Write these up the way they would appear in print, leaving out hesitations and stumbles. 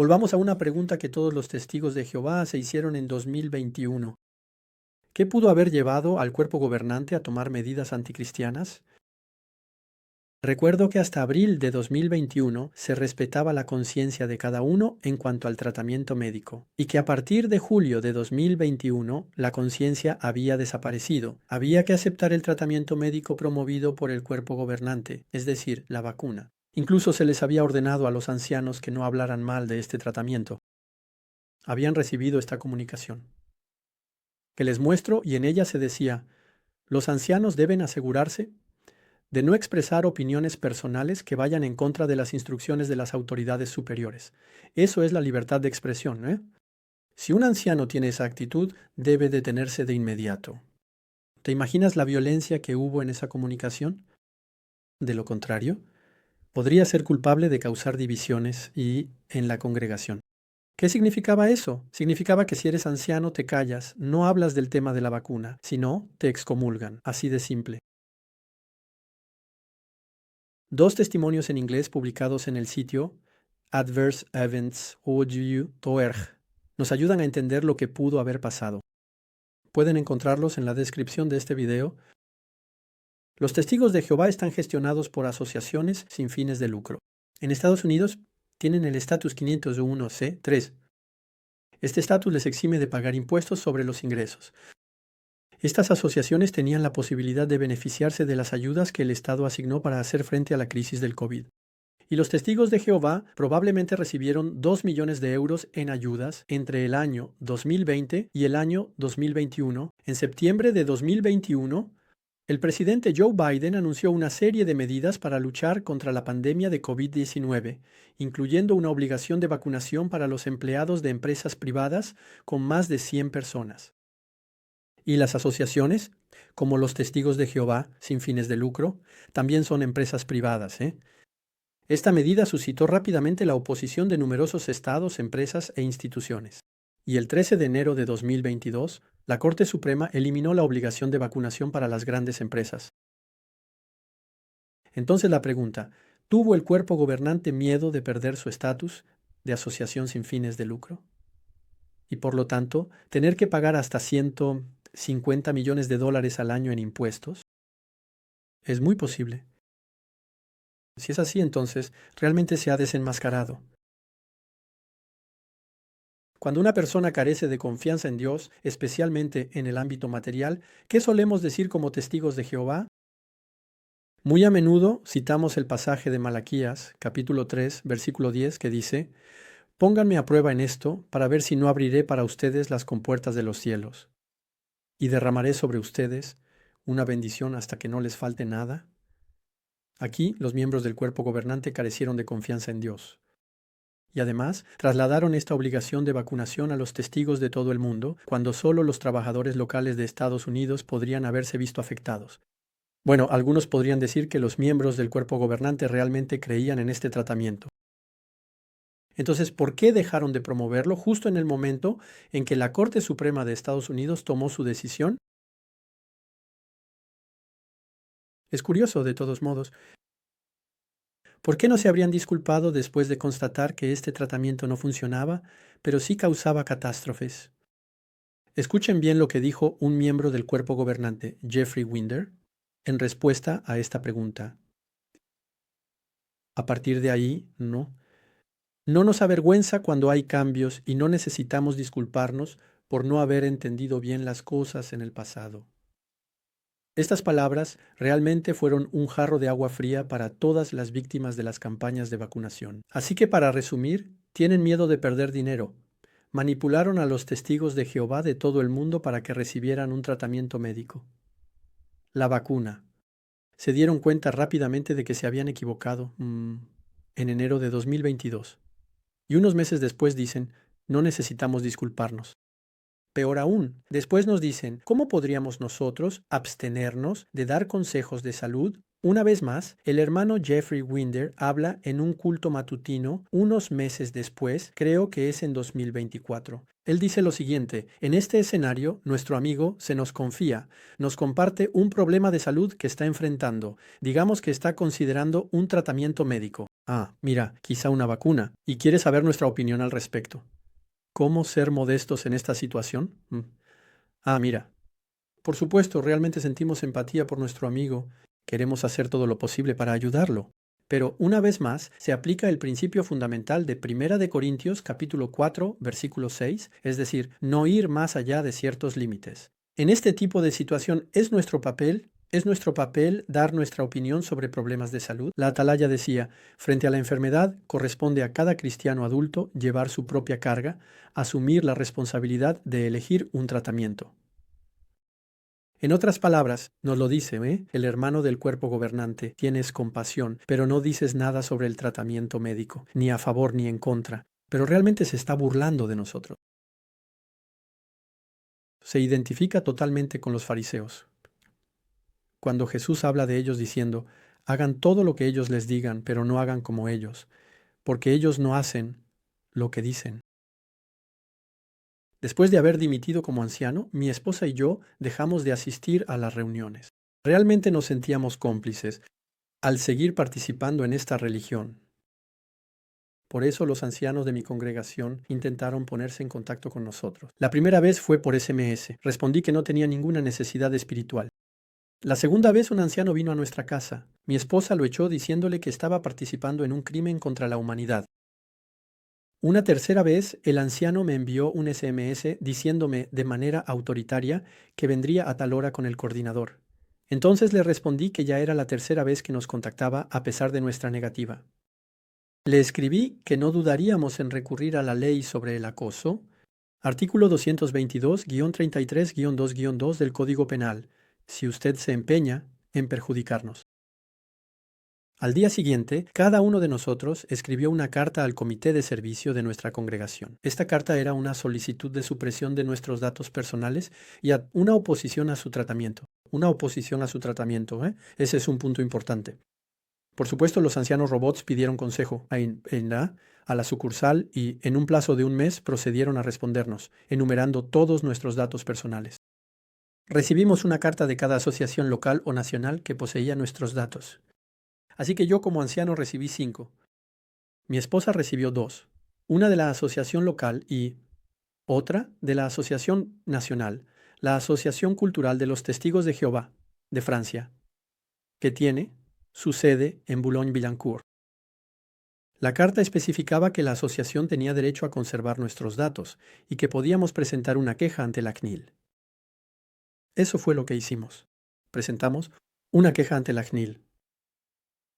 Volvamos a una pregunta que todos los testigos de Jehová se hicieron en 2021. ¿Qué pudo haber llevado al cuerpo gobernante a tomar medidas anticristianas? Recuerdo que hasta abril de 2021 se respetaba la conciencia de cada uno en cuanto al tratamiento médico, y que a partir de julio de 2021 la conciencia había desaparecido. Había que aceptar el tratamiento médico promovido por el cuerpo gobernante, es decir, la vacuna. Incluso se les había ordenado a los ancianos que no hablaran mal de este tratamiento. Habían recibido esta comunicación, que les muestro, y en ella se decía: los ancianos deben asegurarse de no expresar opiniones personales que vayan en contra de las instrucciones de las autoridades superiores. Eso es la libertad de expresión, ¿eh? Si un anciano tiene esa actitud, debe detenerse de inmediato. ¿Te imaginas la violencia que hubo en esa comunicación? De lo contrario, podría ser culpable de causar divisiones en la congregación. ¿Qué significaba eso? Significaba que si eres anciano te callas, no hablas del tema de la vacuna, sino te excomulgan, así de simple. Dos testimonios en inglés publicados en el sitio adverseevents.org nos ayudan a entender lo que pudo haber pasado. Pueden encontrarlos en la descripción de este video. Los testigos de Jehová están gestionados por asociaciones sin fines de lucro. En Estados Unidos tienen el estatus 501C3. Este estatus les exime de pagar impuestos sobre los ingresos. Estas asociaciones tenían la posibilidad de beneficiarse de las ayudas que el Estado asignó para hacer frente a la crisis del COVID. Y los testigos de Jehová probablemente recibieron 2 millones de euros en ayudas entre el año 2020 y el año 2021. En septiembre de 2021, el presidente Joe Biden anunció una serie de medidas para luchar contra la pandemia de COVID-19, incluyendo una obligación de vacunación para los empleados de empresas privadas con más de 100 personas. Y las asociaciones, como los testigos de Jehová sin fines de lucro, también son empresas privadas, ¿eh? Esta medida suscitó rápidamente la oposición de numerosos estados, empresas e instituciones. Y el 13 de enero de 2022, la Corte Suprema eliminó la obligación de vacunación para las grandes empresas. Entonces la pregunta: ¿tuvo el cuerpo gobernante miedo de perder su estatus de asociación sin fines de lucro? Y por lo tanto, tener que pagar hasta $150 millones al año en impuestos. Es muy posible. Si es así, entonces, realmente se ha desenmascarado. Cuando una persona carece de confianza en Dios, especialmente en el ámbito material, ¿qué solemos decir como testigos de Jehová? Muy a menudo citamos el pasaje de Malaquías, capítulo 3, versículo 10, que dice: «Pónganme a prueba en esto, para ver si no abriré para ustedes las compuertas de los cielos, y derramaré sobre ustedes una bendición hasta que no les falte nada». Aquí, los miembros del cuerpo gobernante carecieron de confianza en Dios. Y además, trasladaron esta obligación de vacunación a los testigos de todo el mundo, cuando solo los trabajadores locales de Estados Unidos podrían haberse visto afectados. Bueno, algunos podrían decir que los miembros del cuerpo gobernante realmente creían en este tratamiento. Entonces, ¿por qué dejaron de promoverlo justo en el momento en que la Corte Suprema de Estados Unidos tomó su decisión? Es curioso, de todos modos. ¿Por qué no se habrían disculpado después de constatar que este tratamiento no funcionaba, pero sí causaba catástrofes? Escuchen bien lo que dijo un miembro del cuerpo gobernante, Jeffrey Winder, en respuesta a esta pregunta. A partir de ahí, no. No nos avergüenza cuando hay cambios y no necesitamos disculparnos por no haber entendido bien las cosas en el pasado. Estas palabras realmente fueron un jarro de agua fría para todas las víctimas de las campañas de vacunación. Así que, para resumir, tienen miedo de perder dinero. Manipularon a los testigos de Jehová de todo el mundo para que recibieran un tratamiento médico. La vacuna. Se dieron cuenta rápidamente de que se habían equivocado en enero de 2022. Y unos meses después dicen: no necesitamos disculparnos. Peor aún, después nos dicen: ¿cómo podríamos nosotros abstenernos de dar consejos de salud? Una vez más, el hermano Jeffrey Winder habla en un culto matutino unos meses después, creo que es en 2024. Él dice lo siguiente: en este escenario, nuestro amigo se nos confía, nos comparte un problema de salud que está enfrentando, digamos que está considerando un tratamiento médico. Ah, mira, quizá una vacuna, y quiere saber nuestra opinión al respecto. ¿Cómo ser modestos en esta situación? Ah, mira. Por supuesto, realmente sentimos empatía por nuestro amigo. Queremos hacer todo lo posible para ayudarlo. Pero una vez más, se aplica el principio fundamental de Primera de Corintios capítulo 4, versículo 6, es decir, no ir más allá de ciertos límites. En este tipo de situación es nuestro papel dar nuestra opinión sobre problemas de salud. La atalaya decía: frente a la enfermedad, corresponde a cada cristiano adulto llevar su propia carga, asumir la responsabilidad de elegir un tratamiento. En otras palabras, nos lo dice, el hermano del cuerpo gobernante: tienes compasión, pero no dices nada sobre el tratamiento médico, ni a favor ni en contra, pero realmente se está burlando de nosotros. Se identifica totalmente con los fariseos. Cuando Jesús habla de ellos diciendo: hagan todo lo que ellos les digan, pero no hagan como ellos, porque ellos no hacen lo que dicen. Después de haber dimitido como anciano, mi esposa y yo dejamos de asistir a las reuniones. Realmente nos sentíamos cómplices al seguir participando en esta religión. Por eso los ancianos de mi congregación intentaron ponerse en contacto con nosotros. La primera vez fue por SMS. Respondí que no tenía ninguna necesidad espiritual. La segunda vez un anciano vino a nuestra casa. Mi esposa lo echó diciéndole que estaba participando en un crimen contra la humanidad. Una tercera vez, el anciano me envió un SMS diciéndome de manera autoritaria que vendría a tal hora con el coordinador. Entonces le respondí que ya era la tercera vez que nos contactaba a pesar de nuestra negativa. Le escribí que no dudaríamos en recurrir a la ley sobre el acoso, artículo 222-33-2-2 del Código Penal, si usted se empeña en perjudicarnos. Al día siguiente, cada uno de nosotros escribió una carta al comité de servicio de nuestra congregación. Esta carta era una solicitud de supresión de nuestros datos personales y una oposición a su tratamiento. Una oposición a su tratamiento, Ese es un punto importante. Por supuesto, los ancianos robots pidieron consejo a la sucursal y en un plazo de un mes procedieron a respondernos, enumerando todos nuestros datos personales. Recibimos una carta de cada asociación local o nacional que poseía nuestros datos. Así que yo como anciano recibí 5. Mi esposa recibió 2. Una de la asociación local y otra de la asociación nacional, la Asociación Cultural de los Testigos de Jehová, de Francia, que tiene su sede en Boulogne-Billancourt. La carta especificaba que la asociación tenía derecho a conservar nuestros datos y que podíamos presentar una queja ante la CNIL. Eso fue lo que hicimos. Presentamos una queja ante la CNIL.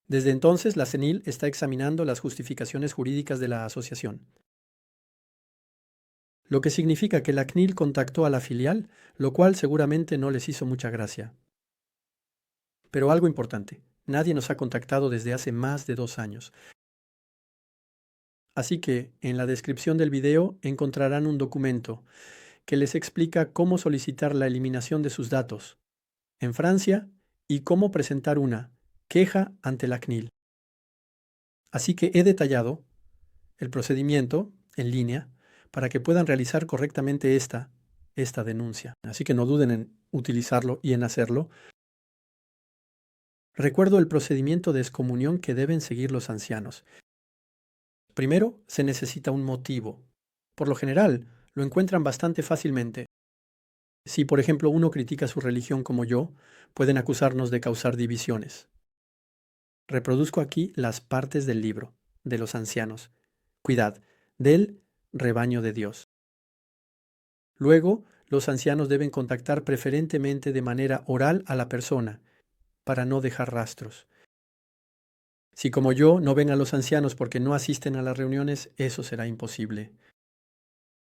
Desde entonces, la CNIL está examinando las justificaciones jurídicas de la asociación. Lo que significa que la CNIL contactó a la filial, lo cual seguramente no les hizo mucha gracia. Pero algo importante, nadie nos ha contactado desde hace más de 2 años. Así que, en la descripción del video encontrarán un documento que les explica cómo solicitar la eliminación de sus datos en Francia y cómo presentar una queja ante la CNIL. Así que he detallado el procedimiento en línea para que puedan realizar correctamente esta denuncia. Así que no duden en utilizarlo y en hacerlo. Recuerdo el procedimiento de excomunión que deben seguir los ancianos. Primero, se necesita un motivo. Por lo general, lo encuentran bastante fácilmente. Si, por ejemplo, uno critica su religión como yo, pueden acusarnos de causar divisiones. Reproduzco aquí las partes del libro, de los ancianos. Cuidad, del rebaño de Dios. Luego, los ancianos deben contactar preferentemente de manera oral a la persona, para no dejar rastros. Si como yo no ven a los ancianos porque no asisten a las reuniones, eso será imposible.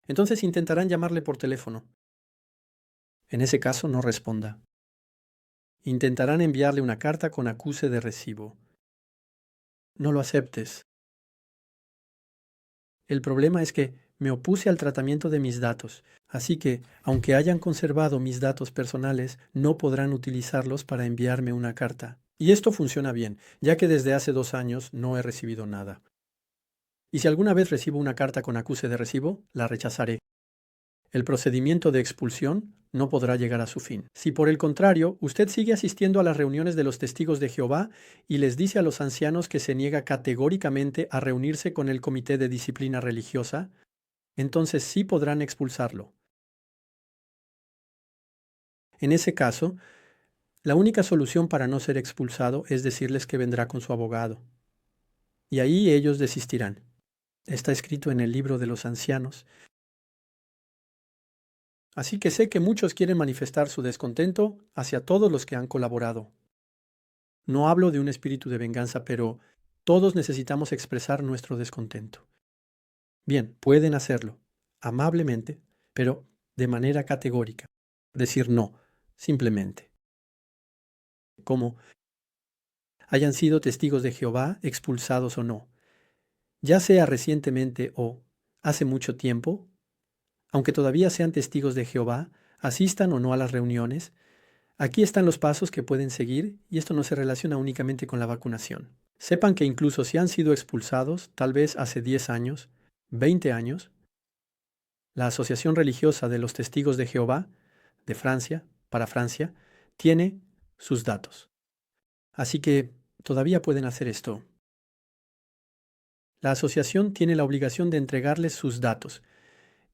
Entonces intentarán llamarle por teléfono. En ese caso, no responda. Intentarán enviarle una carta con acuse de recibo. No lo aceptes. El problema es que me opuse al tratamiento de mis datos, así que, aunque hayan conservado mis datos personales, no podrán utilizarlos para enviarme una carta. Y esto funciona bien, ya que desde hace 2 años no he recibido nada. Y si alguna vez recibo una carta con acuse de recibo, la rechazaré. el procedimiento de expulsión no podrá llegar a su fin. Si por el contrario, usted sigue asistiendo a las reuniones de los testigos de Jehová y les dice a los ancianos que se niega categóricamente a reunirse con el Comité de Disciplina Religiosa, entonces sí podrán expulsarlo. En ese caso, la única solución para no ser expulsado es decirles que vendrá con su abogado. Y ahí ellos desistirán. Está escrito en el libro de los ancianos. Así que sé que muchos quieren manifestar su descontento hacia todos los que han colaborado. No hablo de un espíritu de venganza, pero todos necesitamos expresar nuestro descontento. Bien, pueden hacerlo, amablemente, pero de manera categórica. Decir no, simplemente. Como hayan sido testigos de Jehová, expulsados o no. Ya sea recientemente o hace mucho tiempo, aunque todavía sean testigos de Jehová, asistan o no a las reuniones, aquí están los pasos que pueden seguir y esto no se relaciona únicamente con la vacunación. Sepan que incluso si han sido expulsados, tal vez hace 10 años, 20 años, la Asociación Religiosa de los Testigos de Jehová, de Francia, para Francia, tiene sus datos. Así que todavía pueden hacer esto. La asociación tiene la obligación de entregarles sus datos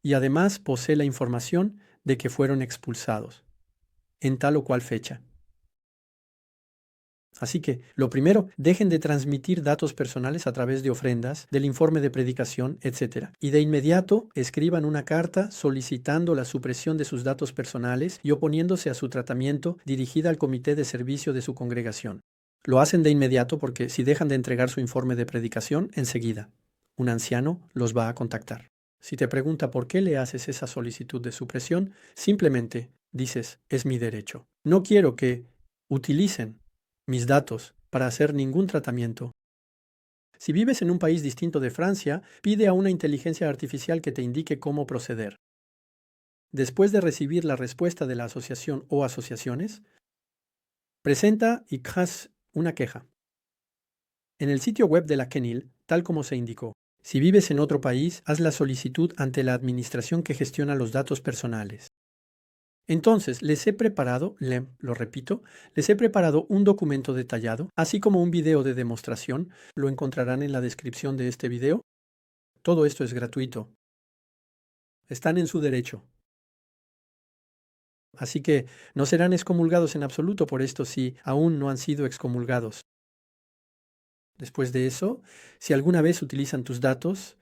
y además posee la información de que fueron expulsados en tal o cual fecha. Así que, lo primero, dejen de transmitir datos personales a través de ofrendas, del informe de predicación, etc. Y de inmediato escriban una carta solicitando la supresión de sus datos personales y oponiéndose a su tratamiento dirigida al comité de servicio de su congregación. Lo hacen de inmediato porque si dejan de entregar su informe de predicación, enseguida, un anciano los va a contactar. Si te pregunta por qué le haces esa solicitud de supresión, simplemente dices, es mi derecho. No quiero que utilicen mis datos para hacer ningún tratamiento. Si vives en un país distinto de Francia, pide a una inteligencia artificial que te indique cómo proceder. Después de recibir la respuesta de la asociación o asociaciones, presenta y haz una queja. En el sitio web de la CNIL, tal como se indicó, si vives en otro país, haz la solicitud ante la administración que gestiona los datos personales. Entonces, les he preparado, lo repito, les he preparado un documento detallado, así como un video de demostración. Lo encontrarán en la descripción de este video. Todo esto es gratuito. Están en su derecho. Así que no serán excomulgados en absoluto por esto si aún no han sido excomulgados. Después de eso, si alguna vez utilizan tus datos,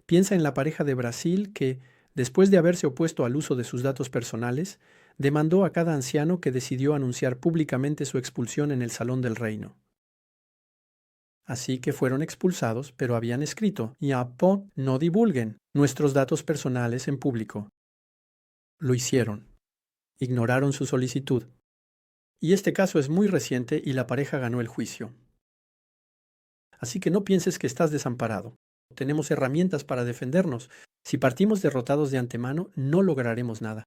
piensa en la pareja de Brasil que, después de haberse opuesto al uso de sus datos personales, demandó a cada anciano que decidió anunciar públicamente su expulsión en el Salón del Reino. Así que fueron expulsados, pero habían escrito, y no divulguen nuestros datos personales en público. Lo hicieron. Ignoraron su solicitud. Y este caso es muy reciente y la pareja ganó el juicio. Así que no pienses que estás desamparado. Tenemos herramientas para defendernos. Si partimos derrotados de antemano, no lograremos nada.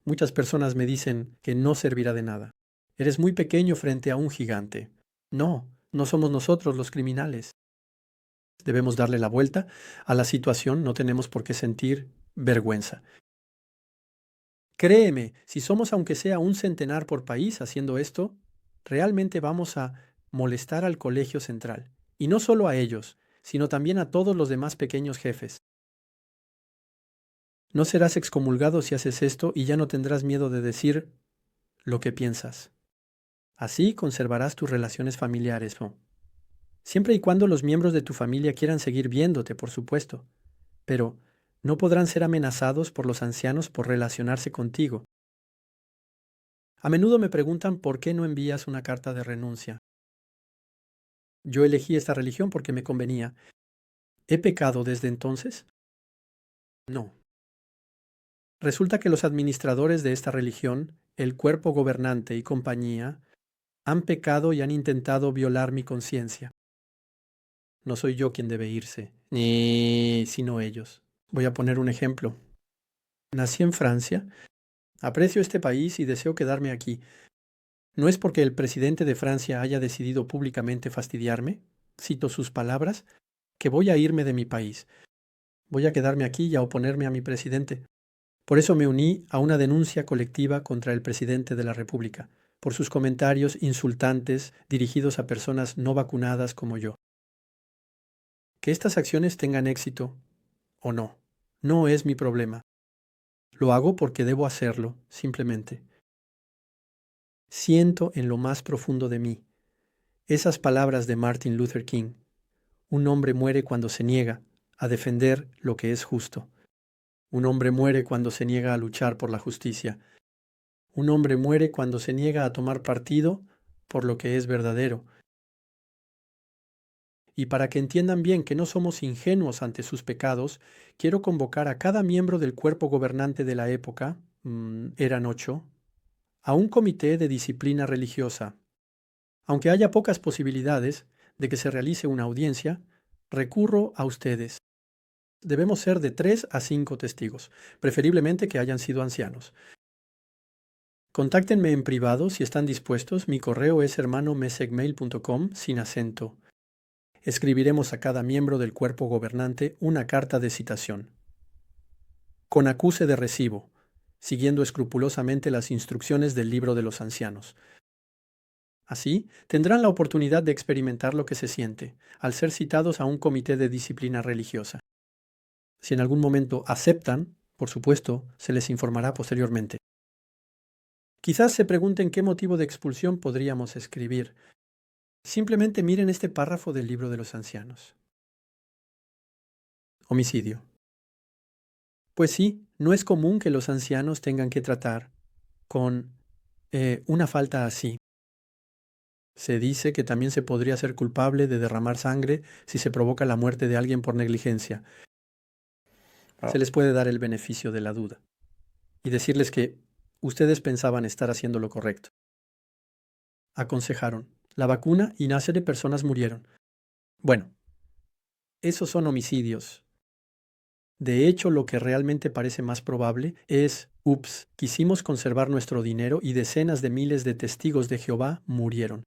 Muchas personas me dicen que no servirá de nada. Eres muy pequeño frente a un gigante. No, no somos nosotros los criminales. Debemos darle la vuelta a la situación, no tenemos por qué sentir vergüenza. Créeme, si somos aunque sea un centenar por país haciendo esto, realmente vamos a molestar al colegio central. Y no solo a ellos, sino también a todos los demás pequeños jefes. No serás excomulgado si haces esto y ya no tendrás miedo de decir lo que piensas. Así conservarás tus relaciones familiares, ¿no? Siempre y cuando los miembros de tu familia quieran seguir viéndote, por supuesto. Pero no podrán ser amenazados por los ancianos por relacionarse contigo. A menudo me preguntan por qué no envías una carta de renuncia. Yo elegí esta religión porque me convenía. ¿He pecado desde entonces? No. Resulta que los administradores de esta religión, el cuerpo gobernante y compañía, han pecado y han intentado violar mi conciencia. No soy yo quien debe irse, ni sino ellos. Voy a poner un ejemplo. Nací en Francia, aprecio este país y deseo quedarme aquí. No es porque el presidente de Francia haya decidido públicamente fastidiarme, cito sus palabras, que voy a irme de mi país. Voy a quedarme aquí y a oponerme a mi presidente. Por eso me uní a una denuncia colectiva contra el presidente de la República, por sus comentarios insultantes dirigidos a personas no vacunadas como yo. Que estas acciones tengan éxito o no, no es mi problema. Lo hago porque debo hacerlo, simplemente. Siento en lo más profundo de mí esas palabras de Martin Luther King. Un hombre muere cuando se niega a defender lo que es justo. Un hombre muere cuando se niega a luchar por la justicia. Un hombre muere cuando se niega a tomar partido por lo que es verdadero. Y para que entiendan bien que no somos ingenuos ante sus pecados, quiero convocar a cada miembro del cuerpo gobernante de la época, eran 8, a un comité de disciplina religiosa. Aunque haya pocas posibilidades de que se realice una audiencia, recurro a ustedes. Debemos ser de 3 a 5 testigos, preferiblemente que hayan sido ancianos. Contáctenme en privado si están dispuestos. Mi correo es hermanomesegmail.com sin acento. Escribiremos a cada miembro del cuerpo gobernante una carta de citación, con acuse de recibo, siguiendo escrupulosamente las instrucciones del libro de los ancianos. Así, tendrán la oportunidad de experimentar lo que se siente al ser citados a un comité de disciplina religiosa. Si en algún momento aceptan, por supuesto, se les informará posteriormente. Quizás se pregunten qué motivo de expulsión podríamos escribir. Simplemente miren este párrafo del libro de los ancianos. Homicidio. Pues sí, no es común que los ancianos tengan que tratar con una falta así. Se dice que también se podría ser culpable de derramar sangre si se provoca la muerte de alguien por negligencia. Se les puede dar el beneficio de la duda y decirles que ustedes pensaban estar haciendo lo correcto. Aconsejaron la vacuna y una serie de personas murieron. Bueno, esos son homicidios. De hecho, lo que realmente parece más probable es, quisimos conservar nuestro dinero y decenas de miles de testigos de Jehová murieron.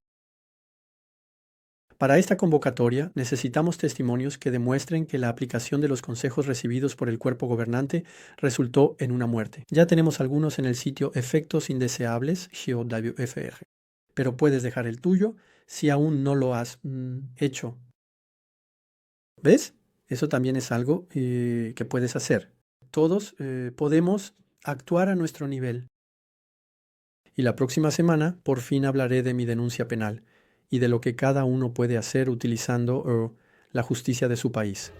Para esta convocatoria necesitamos testimonios que demuestren que la aplicación de los consejos recibidos por el cuerpo gobernante resultó en una muerte. Ya tenemos algunos en el sitio Efectos Indeseables, GeoWFR, pero puedes dejar el tuyo si aún no lo has hecho. ¿Ves? Eso también es algo que puedes hacer. Todos podemos actuar a nuestro nivel. Y la próxima semana por fin hablaré de mi denuncia penal y de lo que cada uno puede hacer utilizando la justicia de su país.